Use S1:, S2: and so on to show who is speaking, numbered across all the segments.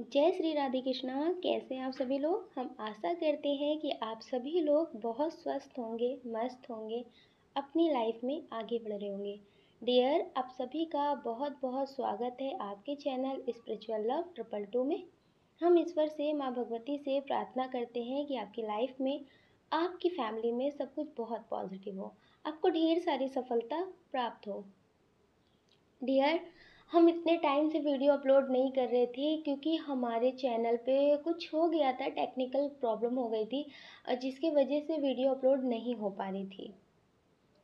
S1: जय श्री राधे कृष्णा। कैसे हैं आप सभी लोग। हम आशा करते हैं कि आप सभी लोग बहुत स्वस्थ होंगे, मस्त होंगे, अपनी लाइफ में आगे बढ़ रहे होंगे। डियर, आप सभी का बहुत बहुत स्वागत है आपके चैनल स्पिरिचुअल लव 222 में। हम ईश्वर से, माँ भगवती से प्रार्थना करते हैं कि आपकी लाइफ में, आपकी फैमिली में सब कुछ बहुत पॉजिटिव हो, आपको ढेर सारी सफलता प्राप्त हो। डियर, हम इतने टाइम से वीडियो अपलोड नहीं कर रहे थे क्योंकि हमारे चैनल पे कुछ हो गया था, टेक्निकल प्रॉब्लम हो गई थी जिसकी वजह से वीडियो अपलोड नहीं हो पा रही थी।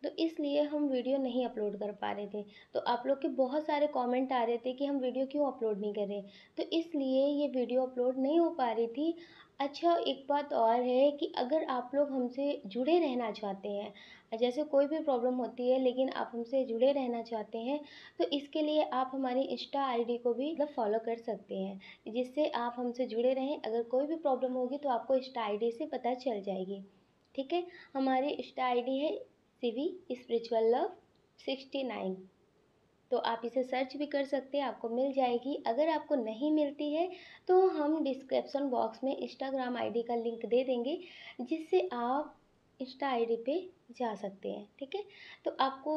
S1: तो इसलिए हम वीडियो नहीं अपलोड कर पा रहे थे। तो आप लोग के बहुत सारे कमेंट आ रहे थे कि हम वीडियो क्यों अपलोड नहीं कर रहे, तो इसलिए ये वीडियो अपलोड नहीं हो पा रही थी। अच्छा, एक बात और है कि अगर आप लोग हमसे जुड़े रहना चाहते हैं, जैसे कोई भी प्रॉब्लम होती है लेकिन आप हमसे जुड़े रहना चाहते हैं, तो इसके लिए आप हमारी इंस्टा आईडी को भी फॉलो कर सकते हैं, जिससे आप हमसे जुड़े रहें। अगर कोई भी प्रॉब्लम होगी तो आपको इंस्टा आईडी से पता चल जाएगी। ठीक है, हमारी इंस्टा आईडी है सिवी स्पिरिचुअल लव 69। तो आप इसे सर्च भी कर सकते हैं, आपको मिल जाएगी। अगर आपको नहीं मिलती है तो हम डिस्क्रिप्शन बॉक्स में इंस्टाग्राम आईडी का लिंक दे देंगे, जिससे आप इंस्टा आईडी पे जा सकते हैं। ठीक है, तो आपको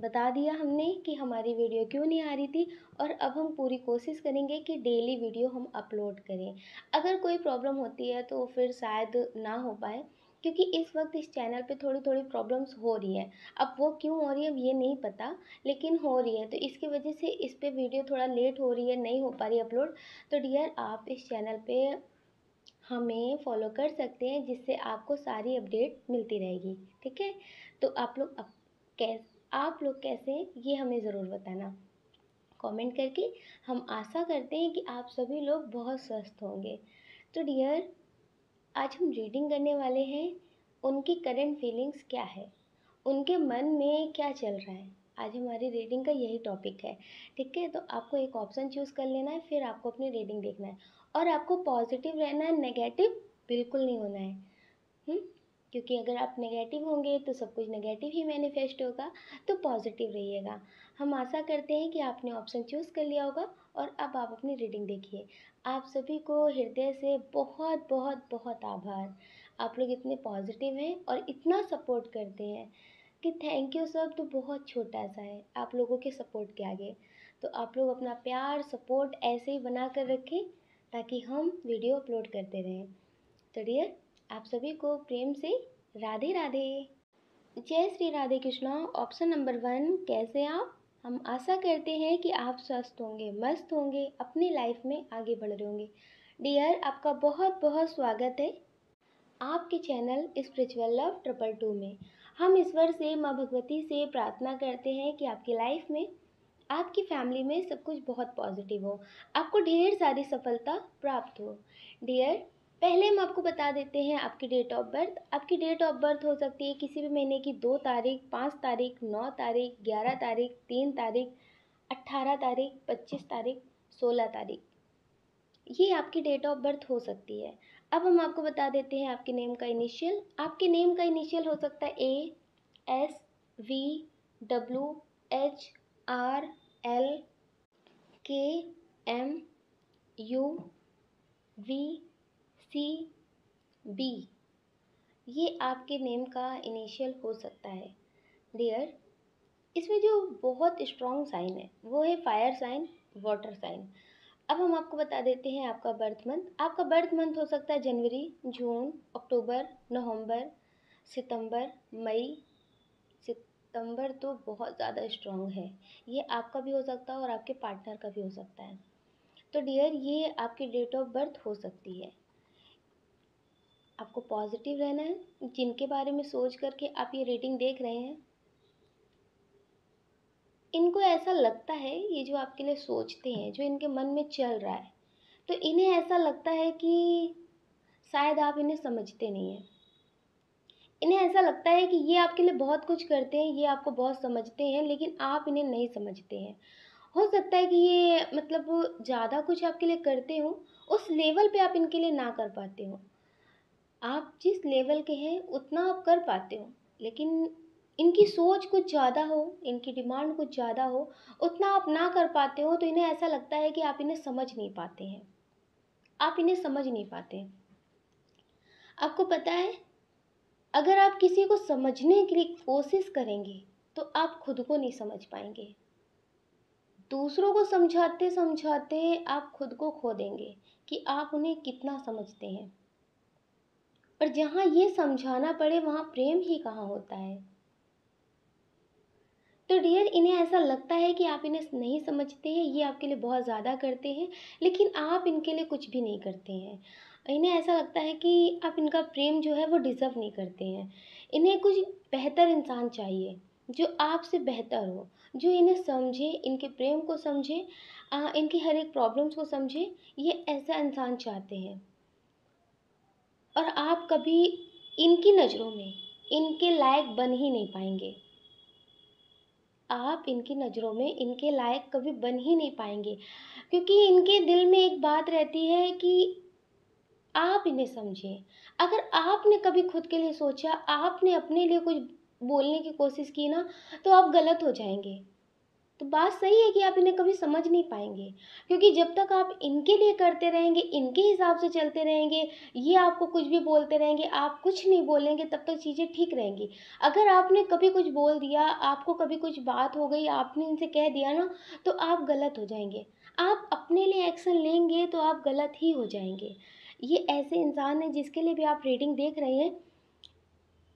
S1: बता दिया हमने कि हमारी वीडियो क्यों नहीं आ रही थी, और अब हम पूरी कोशिश करेंगे कि डेली वीडियो हम अपलोड करें। अगर कोई प्रॉब्लम होती है तो फिर शायद ना हो पाए, क्योंकि इस वक्त इस चैनल पे थोड़ी थोड़ी प्रॉब्लम्स हो रही हैं। अब वो क्यों हो रही है ये नहीं पता, लेकिन हो रही है, तो इसकी वजह से इस पे वीडियो थोड़ा लेट हो रही है, नहीं हो पा रही अपलोड। तो डियर, आप इस चैनल पे हमें फॉलो कर सकते हैं, जिससे आपको सारी अपडेट मिलती रहेगी। ठीक है, तो आप लोग कैसे हैं ये हमें ज़रूर बताना कमेंट करके। हम आशा करते हैं कि आप सभी लोग बहुत स्वस्थ होंगे। तो डियर, आज हम रीडिंग करने वाले हैं, उनकी करंट फीलिंग्स क्या है, उनके मन में क्या चल रहा है। आज हमारी रीडिंग का यही टॉपिक है। ठीक है, तो आपको एक ऑप्शन चूज़ कर लेना है, फिर आपको अपनी रीडिंग देखना है, और आपको पॉजिटिव रहना है, नेगेटिव बिल्कुल नहीं होना है। हुँ? क्योंकि अगर आप नेगेटिव होंगे तो सब कुछ नेगेटिव ही मैनिफेस्ट होगा, तो पॉजिटिव रहिएगा। हम आशा करते हैं कि आपने ऑप्शन चूज़ कर लिया होगा, और अब आप अपनी रीडिंग देखिए। आप सभी को हृदय से बहुत बहुत बहुत आभार। आप लोग इतने पॉजिटिव हैं और इतना सपोर्ट करते हैं कि थैंक यू सब तो बहुत छोटा सा है आप लोगों के सपोर्ट के आगे। तो आप लोग अपना प्यार सपोर्ट ऐसे ही बना कर रखें, ताकि हम वीडियो अपलोड करते रहें। तो डियर, आप सभी को प्रेम से राधे राधे। जय श्री राधे कृष्णा। ऑप्शन नंबर 1, कैसे आप। हम आशा करते हैं कि आप स्वस्थ होंगे, मस्त होंगे, अपनी लाइफ में आगे बढ़ रहे होंगे। डियर, आपका बहुत बहुत स्वागत है आपके चैनल स्पिरिचुअल लव 222 में। हम ईश्वर से, माँ भगवती से प्रार्थना करते हैं कि आपकी लाइफ में, आपकी फैमिली में सब कुछ बहुत पॉजिटिव हो, आपको ढेर सारी सफलता प्राप्त हो। डियर, पहले हम आपको बता देते हैं आपकी डेट ऑफ बर्थ। आपकी डेट ऑफ बर्थ हो सकती है किसी भी महीने की 2 तारीख, 5 तारीख, 9 तारीख, 11 तारीख, 3 तारीख, 18 तारीख, 25 तारीख, 16 तारीख, ये आपकी डेट ऑफ बर्थ हो सकती है। अब हम आपको बता देते हैं आपके नेम का इनिशियल। आपके नेम का इनिशियल हो सकता है A, S, V, W, H, R, L, K, M, U, V, C, B. ये आपके नेम का इनिशियल हो सकता है। डियर, इसमें जो बहुत स्ट्रॉन्ग साइन है वो है फायर साइन, वाटर साइन। अब हम आपको बता देते हैं आपका बर्थ मंथ। आपका बर्थ मंथ हो सकता है जनवरी, जून, अक्टूबर, नवंबर, सितंबर, मई। सितंबर तो बहुत ज़्यादा स्ट्रॉन्ग है, ये आपका भी हो सकता है और आपके पार्टनर का भी हो सकता है। तो डियर, ये आपकी डेट ऑफ बर्थ हो सकती है। आपको पॉजिटिव रहना है। जिनके बारे में सोच करके आप ये रीडिंग देख रहे हैं, इनको ऐसा लगता है, ये जो आपके लिए सोचते हैं, जो इनके मन में चल रहा है, तो इन्हें ऐसा लगता है कि शायद आप इन्हें समझते नहीं हैं। इन्हें ऐसा लगता है कि ये आपके लिए बहुत कुछ करते हैं, ये आपको बहुत समझते हैं, लेकिन आप इन्हें नहीं समझते हैं। हो सकता है कि ये ज़्यादा कुछ आपके लिए करते हो, उस लेवल पे आप इनके लिए ना कर पाते हो। आप जिस लेवल के हैं उतना आप कर पाते हो, लेकिन इनकी सोच कुछ ज़्यादा हो, इनकी डिमांड कुछ ज़्यादा हो, उतना आप ना कर पाते हो, तो इन्हें ऐसा लगता है कि आप इन्हें समझ नहीं पाते हैं। आप इन्हें समझ नहीं पाते। आपको पता है, अगर आप किसी को समझने की कोशिश करेंगे तो आप खुद को नहीं समझ पाएंगे। दूसरों को समझाते समझाते आप खुद को खो देंगे कि आप उन्हें कितना समझते हैं। पर जहाँ ये समझाना पड़े वहाँ प्रेम ही कहाँ होता है। तो डियर, इन्हें ऐसा लगता है कि आप इन्हें नहीं समझते हैं, ये आपके लिए बहुत ज़्यादा करते हैं, लेकिन आप इनके लिए कुछ भी नहीं करते हैं। इन्हें ऐसा लगता है कि आप इनका प्रेम जो है वो डिज़र्व नहीं करते हैं। इन्हें कुछ बेहतर इंसान चाहिए जो आपसे बेहतर हो, जो इन्हें समझे, इनके प्रेम को समझे, इनकी हर एक प्रॉब्लम्स को समझे। ये ऐसा इंसान चाहते हैं। और आप कभी इनकी नज़रों में इनके लायक बन ही नहीं पाएंगे। आप इनकी नज़रों में इनके लायक कभी बन ही नहीं पाएंगे, क्योंकि इनके दिल में एक बात रहती है कि आप इन्हें समझें। अगर आपने कभी खुद के लिए सोचा, आपने अपने लिए कुछ बोलने की कोशिश की ना, तो आप गलत हो जाएंगे। तो बात सही है कि आप इन्हें कभी समझ नहीं पाएंगे, क्योंकि जब तक आप इनके लिए करते रहेंगे, इनके हिसाब से चलते रहेंगे, ये आपको कुछ भी बोलते रहेंगे, आप कुछ नहीं बोलेंगे, तब तक चीज़ें ठीक रहेंगी। अगर आपने कभी कुछ बोल दिया, आपको कभी कुछ बात हो गई, आपने इनसे कह दिया ना, तो आप गलत हो जाएंगे। आप अपने लिए एक्शन लेंगे तो आप गलत ही हो जाएंगे। ये ऐसे इंसान हैं जिसके लिए भी आप रीडिंग देख रहे हैं,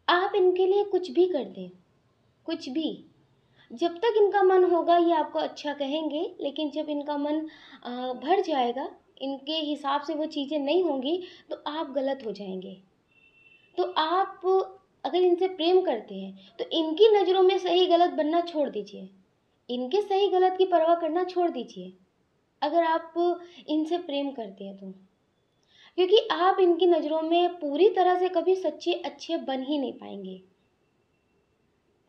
S1: आप इनके लिए कुछ भी कर दें, कुछ भी। जब तक इनका मन होगा ये आपको अच्छा कहेंगे, लेकिन जब इनका मन भर जाएगा, इनके हिसाब से वो चीज़ें नहीं होंगी, तो आप गलत हो जाएंगे। तो आप अगर इनसे प्रेम करते हैं तो इनकी नज़रों में सही गलत बनना छोड़ दीजिए, इनके सही गलत की परवाह करना छोड़ दीजिए, अगर आप इनसे प्रेम करते हैं तो। क्योंकि आप इनकी नज़रों में पूरी तरह से कभी सच्चे अच्छे बन ही नहीं पाएंगे,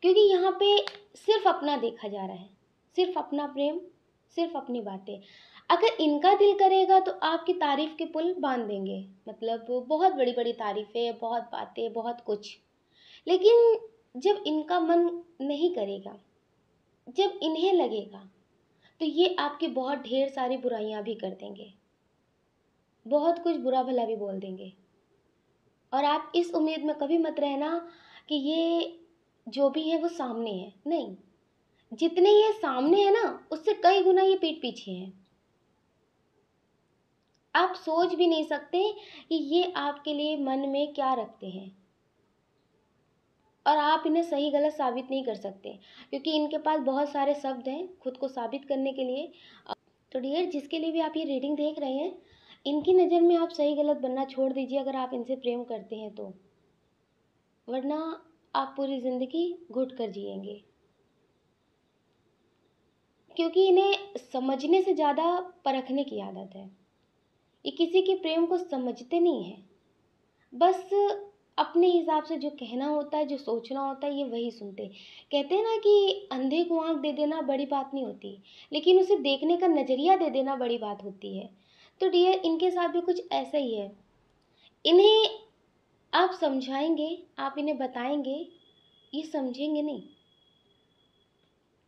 S1: क्योंकि यहाँ पे सिर्फ अपना देखा जा रहा है, सिर्फ अपना प्रेम, सिर्फ अपनी बातें। अगर इनका दिल करेगा तो आपकी तारीफ के पुल बांध देंगे, मतलब बहुत बड़ी बड़ी तारीफें, बहुत बातें, बहुत कुछ। लेकिन जब इनका मन नहीं करेगा, जब इन्हें लगेगा, तो ये आपकी बहुत ढेर सारी बुराइयां भी कर देंगे, बहुत कुछ बुरा भला भी बोल देंगे। और आप इस उम्मीद में कभी मत रहना कि ये जो भी है वो सामने है, नहीं। जितने ये सामने है ना, उससे कई गुना ये पीठ पीछे हैं। आप सोच भी नहीं सकते कि ये आपके लिए मन में क्या रखते हैं, और आप इन्हें सही गलत साबित नहीं कर सकते, क्योंकि इनके पास बहुत सारे शब्द हैं खुद को साबित करने के लिए। तो डियर, जिसके लिए भी आप ये रीडिंग देख रहे हैं, इनकी नज़र में आप सही गलत बनना छोड़ दीजिए अगर आप इनसे प्रेम करते हैं तो, वरना आप पूरी ज़िंदगी घुट कर जिएंगे। क्योंकि इन्हें समझने से ज़्यादा परखने की आदत है। ये किसी के प्रेम को समझते नहीं हैं, बस अपने हिसाब से जो कहना होता है, जो सोचना होता है, ये वही सुनते। कहते हैं ना कि अंधे को आँख दे देना बड़ी बात नहीं होती, लेकिन उसे देखने का नज़रिया दे देना बड़ी बात होती है। तो डियर, इनके साथ भी कुछ ऐसा ही है। इन्हें आप समझाएंगे, आप इन्हें बताएंगे, ये समझेंगे नहीं।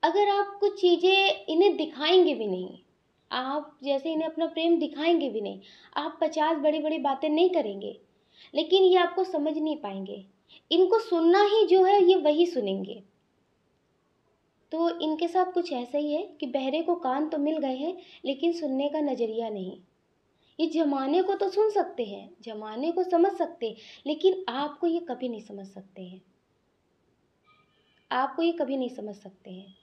S1: अगर आप कुछ चीज़ें इन्हें दिखाएंगे भी नहीं, आप जैसे इन्हें अपना प्रेम दिखाएंगे भी नहीं, आप 50 बड़ी बड़ी बातें नहीं करेंगे, लेकिन ये आपको समझ नहीं पाएंगे। इनको सुनना ही जो है ये वही सुनेंगे। तो इनके साथ कुछ ऐसा ही है कि बहरे को कान तो मिल गए हैं, लेकिन सुनने का नज़रिया नहीं। ये जमाने को तो सुन सकते हैं, जमाने को समझ सकते, लेकिन आपको ये कभी नहीं समझ सकते हैं, आपको ये कभी नहीं समझ सकते हैं।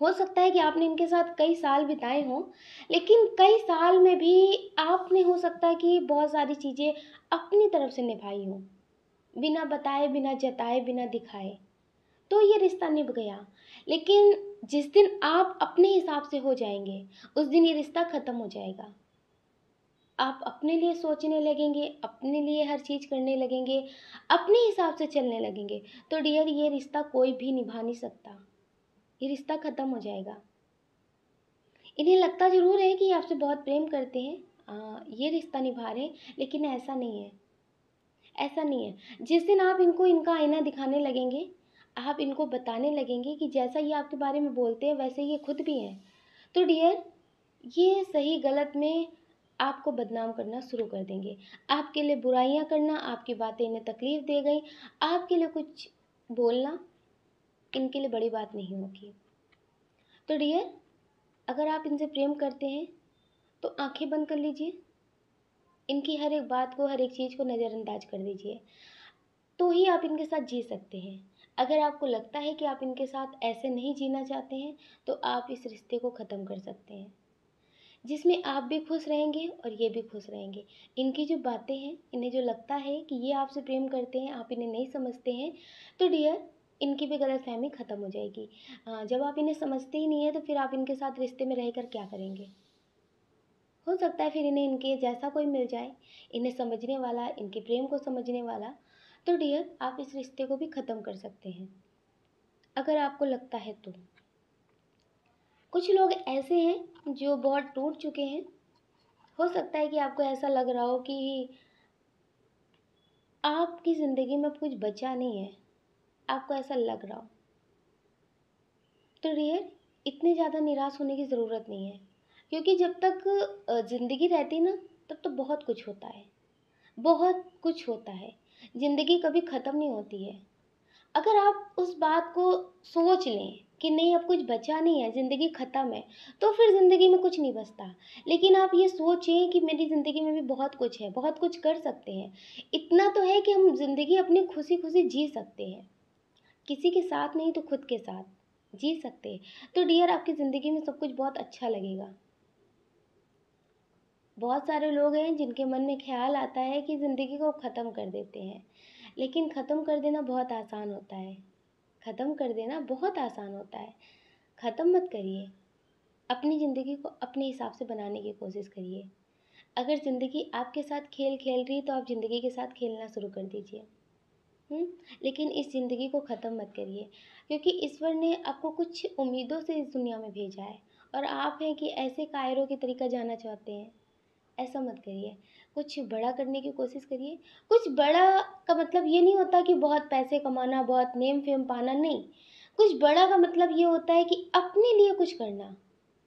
S1: हो सकता है कि आपने इनके साथ कई साल बिताए हों, लेकिन कई साल में भी आपने हो सकता है कि बहुत सारी चीज़ें अपनी तरफ से निभाई हों, बिना बताए, बिना जताए, बिना दिखाए, तो ये रिश्ता निभ गया। लेकिन जिस दिन आप अपने हिसाब से हो जाएंगे, उस दिन ये रिश्ता ख़त्म हो जाएगा। आप अपने लिए सोचने लगेंगे, अपने लिए हर चीज़ करने लगेंगे, अपने हिसाब से चलने लगेंगे, तो डियर, ये रिश्ता कोई भी निभा नहीं सकता, ये रिश्ता ख़त्म हो जाएगा। इन्हें लगता ज़रूर है कि आपसे बहुत प्रेम करते हैं, ये रिश्ता निभा रहे हैं, लेकिन ऐसा नहीं है, ऐसा नहीं है। जिस दिन आप इनको इनका आईना दिखाने लगेंगे, आप इनको बताने लगेंगे कि जैसा ये आपके बारे में बोलते हैं वैसे ये खुद भी हैं, तो डियर, ये सही गलत में आपको बदनाम करना शुरू कर देंगे, आपके लिए बुराइयां करना, आपकी बातें इन्हें तकलीफ दे गई, आपके लिए कुछ बोलना इनके लिए बड़ी बात नहीं होगी। तो डियर, अगर आप इनसे प्रेम करते हैं तो आंखें बंद कर लीजिए, इनकी हर एक बात को, हर एक चीज़ को नज़रअंदाज कर दीजिए, तो ही आप इनके साथ जी सकते हैं। अगर आपको लगता है कि आप इनके साथ ऐसे नहीं जीना चाहते हैं तो आप इस रिश्ते को ख़त्म कर सकते हैं, जिसमें आप भी खुश रहेंगे और ये भी खुश रहेंगे। इनकी जो बातें हैं, इन्हें जो लगता है कि ये आपसे प्रेम करते हैं, आप इन्हें नहीं समझते हैं, तो डियर इनकी भी गलतफहमी ख़त्म हो जाएगी। जब आप इन्हें समझते ही नहीं है तो फिर आप इनके साथ रिश्ते में रहकर क्या करेंगे? हो सकता है फिर इन्हें इनके जैसा कोई मिल जाए, इन्हें समझने वाला, इनके प्रेम को समझने वाला, तो डियर आप इस रिश्ते को भी ख़त्म कर सकते हैं, अगर आपको लगता है तो। कुछ लोग ऐसे हैं जो बहुत टूट चुके हैं। हो सकता है कि आपको ऐसा लग रहा हो कि आपकी ज़िंदगी में अब कुछ बचा नहीं है, आपको ऐसा लग रहा हो, तो डियर इतने ज़्यादा निराश होने की ज़रूरत नहीं है, क्योंकि जब तक ज़िंदगी रहती ना, तब तो बहुत कुछ होता है, बहुत कुछ होता है। ज़िंदगी कभी ख़त्म नहीं होती है। अगर आप उस बात को सोच लें कि नहीं अब कुछ बचा नहीं है, ज़िंदगी ख़त्म है, तो फिर ज़िंदगी में कुछ नहीं बचता। लेकिन आप ये सोचें कि मेरी ज़िंदगी में भी बहुत कुछ है, बहुत कुछ कर सकते हैं। इतना तो है कि हम ज़िंदगी अपनी खुशी-खुशी जी सकते हैं। किसी के साथ नहीं तो खुद के साथ जी सकते हैं। तो डियर आपकी ज़िंदगी में सब कुछ बहुत अच्छा लगेगा। बहुत सारे लोग हैं जिनके मन में ख़्याल आता है कि ज़िंदगी को ख़त्म कर देते हैं, लेकिन ख़त्म कर देना बहुत आसान होता है। ख़त्म कर देना बहुत आसान होता है। ख़त्म मत करिए, अपनी ज़िंदगी को अपने हिसाब से बनाने की कोशिश करिए। अगर ज़िंदगी आपके साथ खेल खेल रही है तो आप ज़िंदगी के साथ खेलना शुरू कर दीजिए। लेकिन इस ज़िंदगी को ख़त्म मत करिए, क्योंकि ईश्वर ने आपको कुछ उम्मीदों से इस दुनिया में भेजा है और आप हैं कि ऐसे कायरों के तरीका जाना चाहते हैं। ऐसा मत करिए, कुछ बड़ा करने की कोशिश करिए। कुछ बड़ा का मतलब ये नहीं होता कि बहुत पैसे कमाना, बहुत नेम फेम पाना, नहीं। कुछ बड़ा का मतलब ये होता है कि अपने लिए कुछ करना,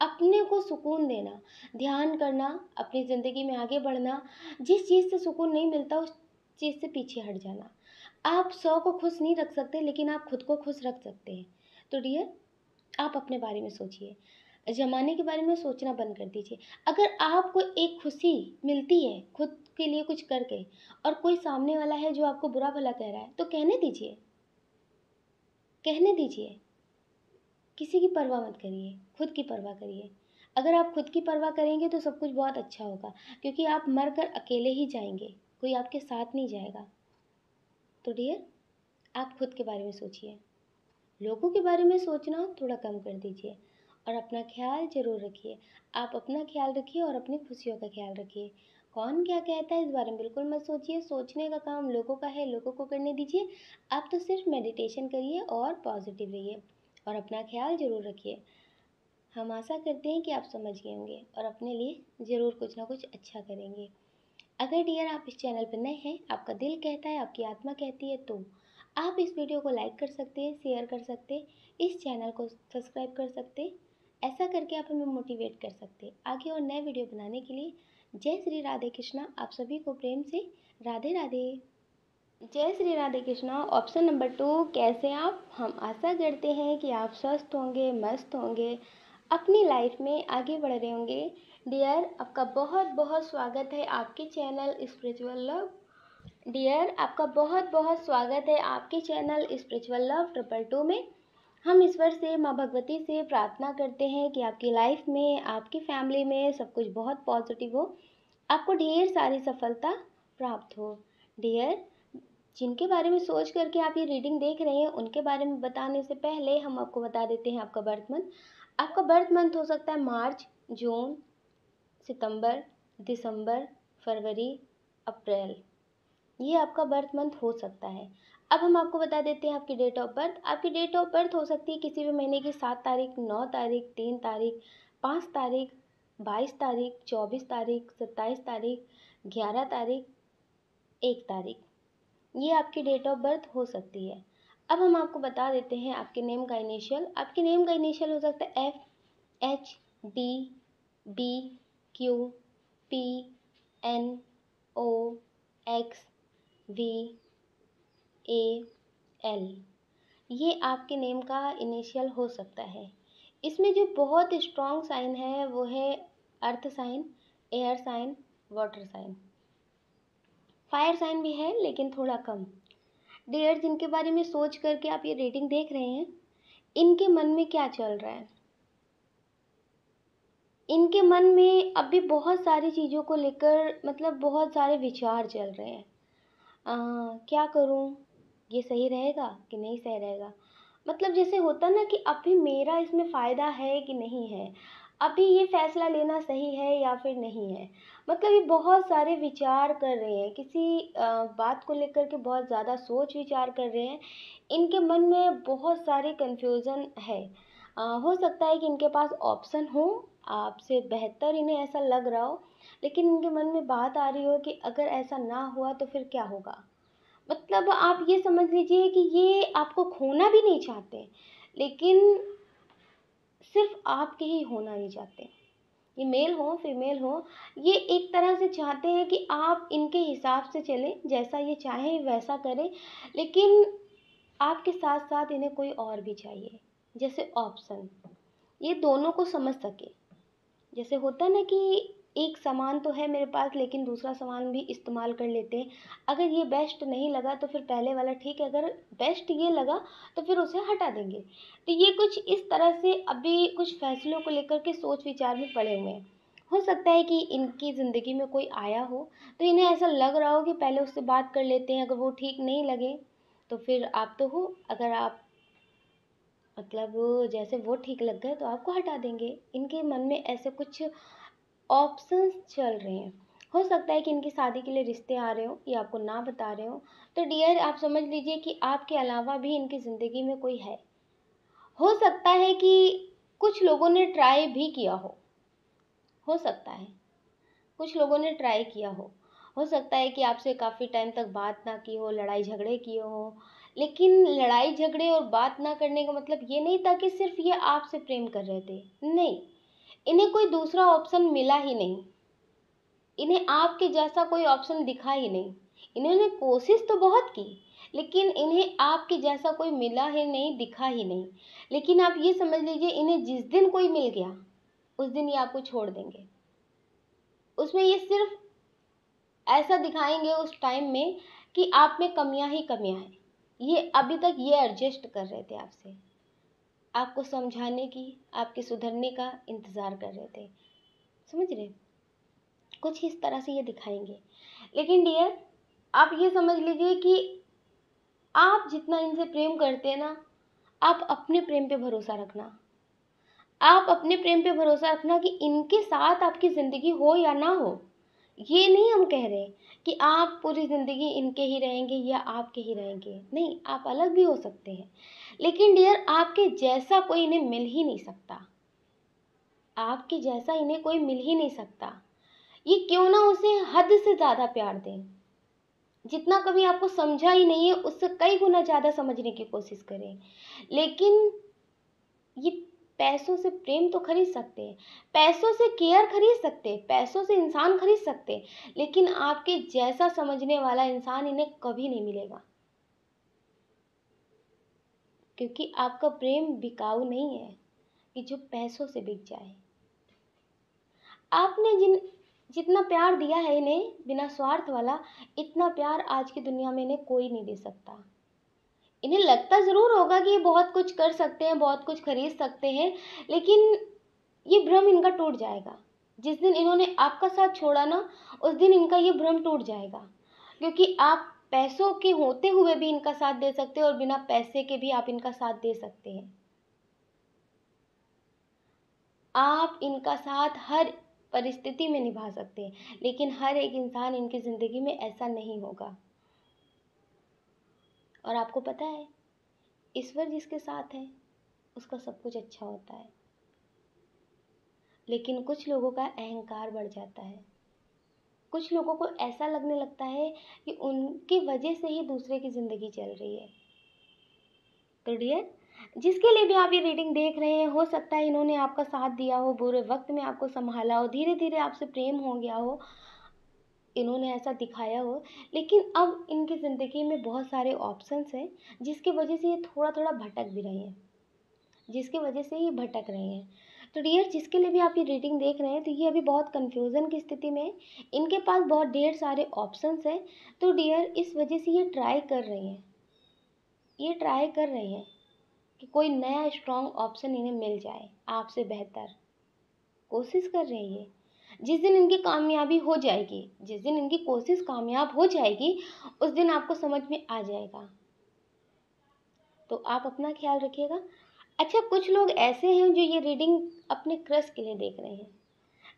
S1: अपने को सुकून देना, ध्यान करना, अपनी ज़िंदगी में आगे बढ़ना। जिस चीज़ से सुकून नहीं मिलता उस चीज़ से पीछे हट जाना। आप 100 को खुश नहीं रख सकते, लेकिन आप खुद को खुश रख सकते हैं। तो डियर आप अपने बारे में सोचिए, ज़माने के बारे में सोचना बंद कर दीजिए। अगर आपको एक खुशी मिलती है खुद के लिए कुछ करके, और कोई सामने वाला है जो आपको बुरा भला कह रहा है, तो कहने दीजिए, कहने दीजिए। किसी की परवाह मत करिए, खुद की परवाह करिए। अगर आप खुद की परवाह करेंगे तो सब कुछ बहुत अच्छा होगा, क्योंकि आप मर कर अकेले ही जाएंगे, कोई आपके साथ नहीं जाएगा। तो डियर आप खुद के बारे में सोचिए, लोगों के बारे में सोचना थोड़ा कम कर दीजिए और अपना ख्याल ज़रूर रखिए। आप अपना ख्याल रखिए और अपनी खुशियों का ख्याल रखिए। कौन क्या कहता है इस बारे में बिल्कुल मत सोचिए, सोचने का काम लोगों का है, लोगों को करने दीजिए। आप तो सिर्फ मेडिटेशन करिए और पॉजिटिव रहिए और अपना ख्याल ज़रूर रखिए। हम आशा करते हैं कि आप समझ गए होंगे और अपने लिए ज़रूर कुछ ना कुछ अच्छा करेंगे। अगर डियर आप इस चैनल पर नए हैं, आपका दिल कहता है, आपकी आत्मा कहती है, तो आप इस वीडियो को लाइक कर सकते हैं, शेयर कर सकते हैं, इस चैनल को सब्सक्राइब कर सकते हैं। ऐसा करके आप हमें मोटिवेट कर सकते हैं आगे और नए वीडियो बनाने के लिए। जय श्री राधे कृष्णा, आप सभी को प्रेम से राधे राधे। जय श्री राधे कृष्णा। ऑप्शन नंबर 2, कैसे आप? हम आशा करते हैं कि आप स्वस्थ होंगे, मस्त होंगे, अपनी लाइफ में आगे बढ़ रहे होंगे। डियर आपका बहुत बहुत स्वागत है आपके चैनल स्पिरिचुअल लव। डियर आपका बहुत बहुत स्वागत है आपके चैनल स्पिरिचुअल लव 222 में। हम ईश्वर से, माँ भगवती से प्रार्थना करते हैं कि आपकी लाइफ में, आपकी फैमिली में सब कुछ बहुत पॉजिटिव हो, आपको ढेर सारी सफलता प्राप्त हो। डियर जिनके बारे में सोच करके आप ये रीडिंग देख रहे हैं, उनके बारे में बताने से पहले हम आपको बता देते हैं आपका बर्थ मंथ। आपका बर्थ मंथ हो सकता है मार्च, जून, सितंबर, दिसंबर, फरवरी, अप्रैल। ये आपका बर्थ मंथ हो सकता है। अब हम आपको बता देते हैं आपकी डेट ऑफ बर्थ। आपकी डेट ऑफ बर्थ हो सकती है किसी भी महीने की 7 तारीख, 9 तारीख, 3 तारीख, 5 तारीख, 22 तारीख, 24 तारीख, 27 तारीख, 11 तारीख, 1 तारीख। ये आपकी डेट ऑफ बर्थ हो सकती है। अब हम आपको बता देते हैं आपके नेम का इनिशियल। आपके नेम का इनिशियल हो सकता है F, H, D, B, Q, PNOXVAL, ये आपके नेम का इनिशियल हो सकता है। इसमें जो बहुत स्ट्रॉन्ग साइन है वो है earth sign, air sign, water sign. Fire sign भी है लेकिन थोड़ा कम। डियर, जिनके बारे में सोच करके आप ये रेटिंग देख रहे हैं, इनके मन में क्या चल रहा है? इनके मन में अभी बहुत सारी चीज़ों को लेकर मतलब बहुत सारे विचार चल रहे हैं। क्या करूं? ये सही रहेगा कि नहीं सही रहेगा? मतलब जैसे होता ना कि अभी मेरा इसमें फ़ायदा है कि नहीं है, अभी ये फैसला लेना सही है या फिर नहीं है। मतलब ये बहुत सारे विचार कर रहे हैं, किसी बात को लेकर के बहुत ज़्यादा सोच विचार कर रहे हैं। इनके मन में बहुत सारे कन्फ्यूज़न है। हो सकता है कि इनके पास ऑप्शन हो, आपसे बेहतर इन्हें ऐसा लग रहा हो, लेकिन इनके मन में बात आ रही हो कि अगर ऐसा ना हुआ तो फिर क्या होगा। मतलब आप ये समझ लीजिए कि ये आपको खोना भी नहीं चाहते, लेकिन सिर्फ आपके ही होना नहीं चाहते। ये मेल हो फीमेल हो, ये एक तरह से चाहते हैं कि आप इनके हिसाब से चलें, जैसा ये चाहें वैसा करें, लेकिन आपके साथ साथ इन्हें कोई और भी चाहिए, जैसे ऑप्शन, ये दोनों को समझ सके। जैसे होता है ना कि एक सामान तो है मेरे पास लेकिन दूसरा सामान भी इस्तेमाल कर लेते हैं। अगर ये बेस्ट नहीं लगा तो फिर पहले वाला ठीक है, अगर बेस्ट ये लगा तो फिर उसे हटा देंगे। तो ये कुछ इस तरह से अभी कुछ फैसलों को लेकर के सोच विचार में पड़े हुए हैं। हो सकता है कि इनकी ज़िंदगी में कोई आया हो तो इन्हें ऐसा लग रहा हो कि पहले उससे बात कर लेते हैं, अगर वो ठीक नहीं लगे तो फिर आप तो हो, अगर आप मतलब जैसे वो ठीक लग गए तो आपको हटा देंगे। इनके मन में ऐसे कुछ ऑप्शंस चल रहे हैं। हो सकता है कि इनकी शादी के लिए रिश्ते आ रहे हो, ये आपको ना बता रहे हो। तो डियर, आप समझ लीजिए कि आपके अलावा भी इनकी ज़िंदगी में कोई है। हो सकता है कि कुछ लोगों ने ट्राई भी किया हो सकता है कुछ लोगों ने ट्राई किया हो सकता है कि आपसे काफ़ी टाइम तक बात ना की हो, लड़ाई झगड़े किए हो। लेकिन लड़ाई झगड़े और बात ना करने का मतलब ये नहीं था कि सिर्फ ये आपसे प्रेम कर रहे थे, नहीं। इन्हें कोई दूसरा ऑप्शन मिला ही नहीं, इन्हें आपके जैसा कोई ऑप्शन दिखा ही नहीं। इन्होंने कोशिश तो बहुत की, लेकिन इन्हें आपके जैसा कोई मिला ही नहीं, दिखा ही नहीं। लेकिन आप ये समझ लीजिए, इन्हें जिस दिन कोई मिल गया उस दिन ये आपको छोड़ देंगे। उसमें ये सिर्फ ऐसा दिखाएंगे उस टाइम में कि आप में कमियां ही कमियां हैं। ये अभी तक ये एडजस्ट कर रहे थे आपसे, आपको समझाने की, आपके सुधरने का इंतज़ार कर रहे थे। समझ रहे? कुछ इस तरह से ये दिखाएंगे। लेकिन डियर, आप ये समझ लीजिए कि आप जितना इनसे प्रेम करते हैं ना, आप अपने प्रेम पे भरोसा रखना। आप अपने प्रेम पे भरोसा रखना कि इनके साथ आपकी ज़िंदगी हो या ना हो। ये नहीं हम कह रहे कि आप पूरी ज़िंदगी इनके ही रहेंगे या आपके ही रहेंगे, नहीं, आप अलग भी हो सकते हैं। लेकिन डियर, आपके जैसा कोई इन्हें मिल ही नहीं सकता। आपके जैसा इन्हें कोई मिल ही नहीं सकता। ये क्यों ना उसे हद से ज़्यादा प्यार दें। जितना कभी आपको समझा ही नहीं है उससे कई गुना ज़्यादा समझने की कोशिश करें। लेकिन ये पैसों से प्रेम तो खरीद सकते हैं, पैसों से केयर खरीद सकते हैं, पैसों से इंसान खरीद सकते हैं, लेकिन आपके जैसा समझने वाला इंसान इन्हें कभी नहीं मिलेगा। क्योंकि आपका प्रेम बिकाऊ नहीं है कि जो पैसों से बिक जाए। आपने जितना प्यार दिया है इन्हें बिना स्वार्थ वाला, इतना प्यार आज की दुनिया में इन्हें कोई नहीं दे सकता। इन्हें लगता ज़रूर होगा कि ये बहुत कुछ कर सकते हैं, बहुत कुछ खरीद सकते हैं, लेकिन ये भ्रम इनका टूट जाएगा। जिस दिन इन्होंने आपका साथ छोड़ा ना, उस दिन इनका ये भ्रम टूट जाएगा। क्योंकि आप पैसों के होते हुए भी इनका साथ दे सकते हैं और बिना पैसे के भी आप इनका साथ दे सकते हैं। आप इनका साथ हर परिस्थिति में निभा सकते हैं, लेकिन हर एक इंसान इनकी ज़िंदगी में ऐसा नहीं होगा। और आपको पता है, ईश्वर जिसके साथ है उसका सब कुछ अच्छा होता है। लेकिन कुछ लोगों का अहंकार बढ़ जाता है। कुछ लोगों को ऐसा लगने लगता है कि उनकी वजह से ही दूसरे की ज़िंदगी चल रही है। तो डियर, जिसके लिए भी आप ये रीडिंग देख रहे हैं, हो सकता है इन्होंने आपका साथ दिया हो, बुरे वक्त में आपको संभाला हो, धीरे धीरे आपसे प्रेम हो गया हो, इन्होंने ऐसा दिखाया हो, लेकिन अब इनकी ज़िंदगी में बहुत सारे ऑप्शंस हैं जिसकी वजह से ये थोड़ा थोड़ा भटक भी रहे हैं, जिसकी वजह से ये भटक रहे हैं। तो डियर, जिसके लिए भी आप ये रीडिंग देख रहे हैं, तो ये अभी बहुत कन्फ्यूज़न की स्थिति में है, इनके पास बहुत ढेर सारे ऑप्शंस हैं। तो डियर, इस वजह से ये ट्राई कर रहे हैं, ये ट्राई कर रहे हैं कि कोई नया स्ट्रॉन्ग ऑप्शन इन्हें मिल जाए आपसे बेहतर, कोशिश कर रहे हैं ये। जिस दिन इनकी कामयाबी हो जाएगी, जिस दिन इनकी कोशिश कामयाब हो जाएगी, उस दिन आपको समझ में आ जाएगा। तो आप अपना ख्याल रखिएगा। अच्छा, कुछ लोग ऐसे हैं जो ये रीडिंग अपने क्रश के लिए देख रहे हैं,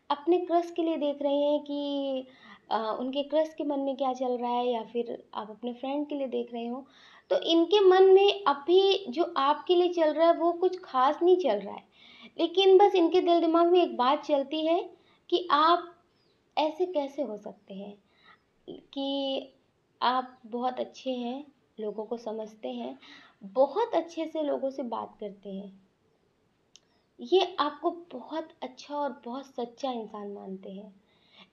S1: अपने क्रश के लिए देख रहे हैं कि उनके क्रश के मन में क्या चल रहा है, या फिर आप अपने फ्रेंड के लिए देख रहे हो। तो इनके मन में अभी जो आपके लिए चल रहा है वो कुछ खास नहीं चल रहा है, लेकिन बस इनके दिल दिमाग में एक बात चलती है कि आप ऐसे कैसे हो सकते हैं, कि आप बहुत अच्छे हैं, लोगों को समझते हैं, बहुत अच्छे से लोगों से बात करते हैं, ये आपको बहुत अच्छा और बहुत सच्चा इंसान मानते हैं।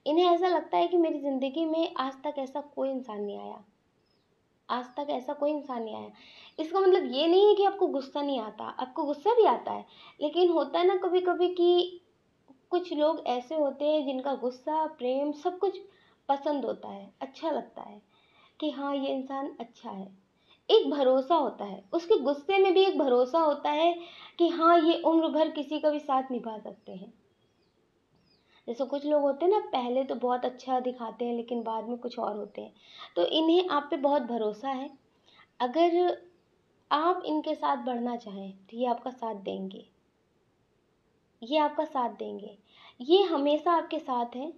S1: इन्हें ऐसा लगता है कि मेरी ज़िंदगी में आज तक ऐसा कोई इंसान नहीं आया, आज तक ऐसा कोई इंसान नहीं आया। इसका मतलब ये नहीं है कि आपको गुस्सा नहीं आता, आपको गुस्सा भी आता है, लेकिन होता है ना कभी कभी कि कुछ लोग ऐसे होते हैं जिनका गुस्सा, प्रेम सब कुछ पसंद होता है, अच्छा लगता है कि हाँ ये इंसान अच्छा है। एक भरोसा होता है, उसके गुस्से में भी एक भरोसा होता है कि हाँ ये उम्र भर किसी का भी साथ निभा सकते हैं। जैसे कुछ लोग होते हैं ना, पहले तो बहुत अच्छा दिखाते हैं लेकिन बाद में कुछ और होते हैं। तो इन्हें आप पे बहुत भरोसा है। अगर आप इनके साथ बढ़ना चाहें तो ये आपका साथ देंगे, ये आपका साथ देंगे, ये हमेशा आपके साथ हैं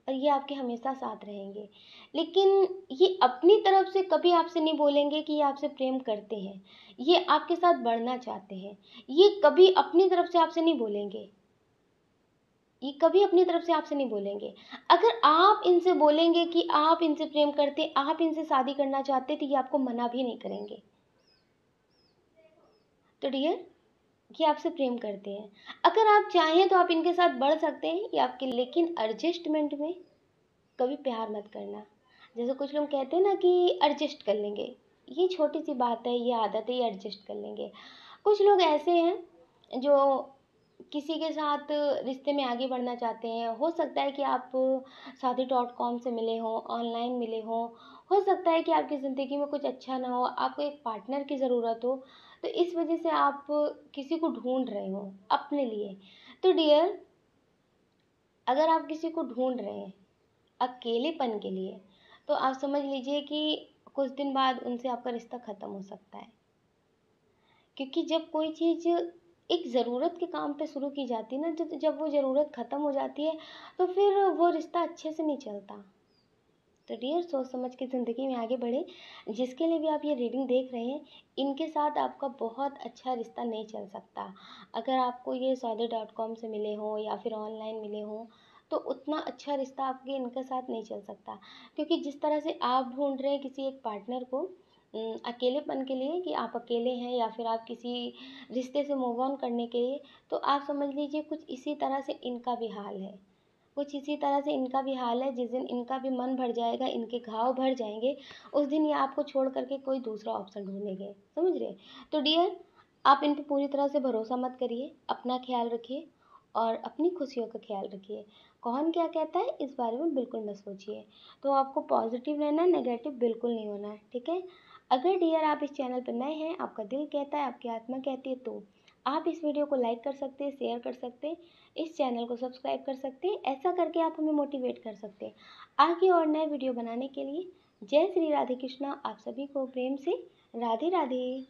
S1: और ये आपके हमेशा साथ रहेंगे। लेकिन ये अपनी तरफ से कभी आपसे नहीं बोलेंगे कि ये आपसे प्रेम करते हैं, ये आपके साथ बढ़ना चाहते हैं, ये कभी अपनी तरफ से आपसे नहीं बोलेंगे, ये कभी अपनी तरफ से आपसे नहीं बोलेंगे। अगर आप इनसे बोलेंगे कि आप इनसे प्रेम करते, आप इनसे शादी करना चाहते, तो ये आपको मना भी नहीं करेंगे। तो डियर, ये आपसे प्रेम करते हैं। अगर आप चाहें तो आप इनके साथ बढ़ सकते हैं, ये आपके, लेकिन एडजस्टमेंट में कभी प्यार मत करना। जैसे कुछ लोग कहते हैं ना कि एडजस्ट कर लेंगे, ये छोटी सी बात है, ये आदत है, ये एडजस्ट कर लेंगे। कुछ लोग ऐसे हैं जो किसी के साथ रिश्ते में आगे बढ़ना चाहते हैं। हो सकता है कि आप शादी.com से मिले हों, ऑनलाइन मिले हों, हो सकता है कि आपकी ज़िंदगी में कुछ अच्छा ना हो, आपको एक पार्टनर की ज़रूरत हो, तो इस वजह से आप किसी को ढूंढ रहे हो अपने लिए। तो डियर, अगर आप किसी को ढूंढ रहे हैं अकेलेपन के लिए, तो आप समझ लीजिए कि कुछ दिन बाद उनसे आपका रिश्ता ख़त्म हो सकता है। क्योंकि जब कोई चीज़ एक ज़रूरत के काम पे शुरू की जाती है ना, जब वो ज़रूरत ख़त्म हो जाती है, तो फिर वो रिश्ता अच्छे से नहीं चलता। तो डियर, सोच समझ के ज़िंदगी में आगे बढ़े। जिसके लिए भी आप ये रीडिंग देख रहे हैं, इनके साथ आपका बहुत अच्छा रिश्ता नहीं चल सकता। अगर आपको ये सौदे.com से मिले हों या फिर ऑनलाइन मिले हों, तो उतना अच्छा रिश्ता आपके इनके साथ नहीं चल सकता। क्योंकि जिस तरह से आप ढूंढ रहे हैं किसी एक पार्टनर को अकेलेपन के लिए, कि आप अकेले हैं या फिर आप किसी रिश्ते से मूव ऑन करने के लिए, तो आप समझ लीजिए कुछ इसी तरह से इनका भी हाल है। कुछ इसी तरह से इनका भी हाल है। जिस दिन इनका भी मन भर जाएगा, इनके घाव भर जाएंगे, उस दिन ये आपको छोड़ करके कोई दूसरा ऑप्शन ढूंढेंगे, समझ रहे। तो डियर, आप इन पे पूरी तरह से भरोसा मत करिए, अपना ख्याल रखिए और अपनी खुशियों का ख्याल रखिए। कौन क्या कहता है इस बारे में बिल्कुल मत सोचिए। तो आपको पॉजिटिव रहना है, नेगेटिव बिल्कुल नहीं होना है, ठीक है। अगर डियर आप इस चैनल पर नए हैं, आपका दिल कहता है, आपकी आत्मा कहती है, तो आप इस वीडियो को लाइक कर सकते हैं, शेयर कर सकते हैं, इस चैनल को सब्सक्राइब कर सकते हैं। ऐसा करके आप हमें मोटिवेट कर सकते हैं आगे और नए वीडियो बनाने के लिए। जय श्री राधे कृष्णा, आप सभी को प्रेम से राधे राधे।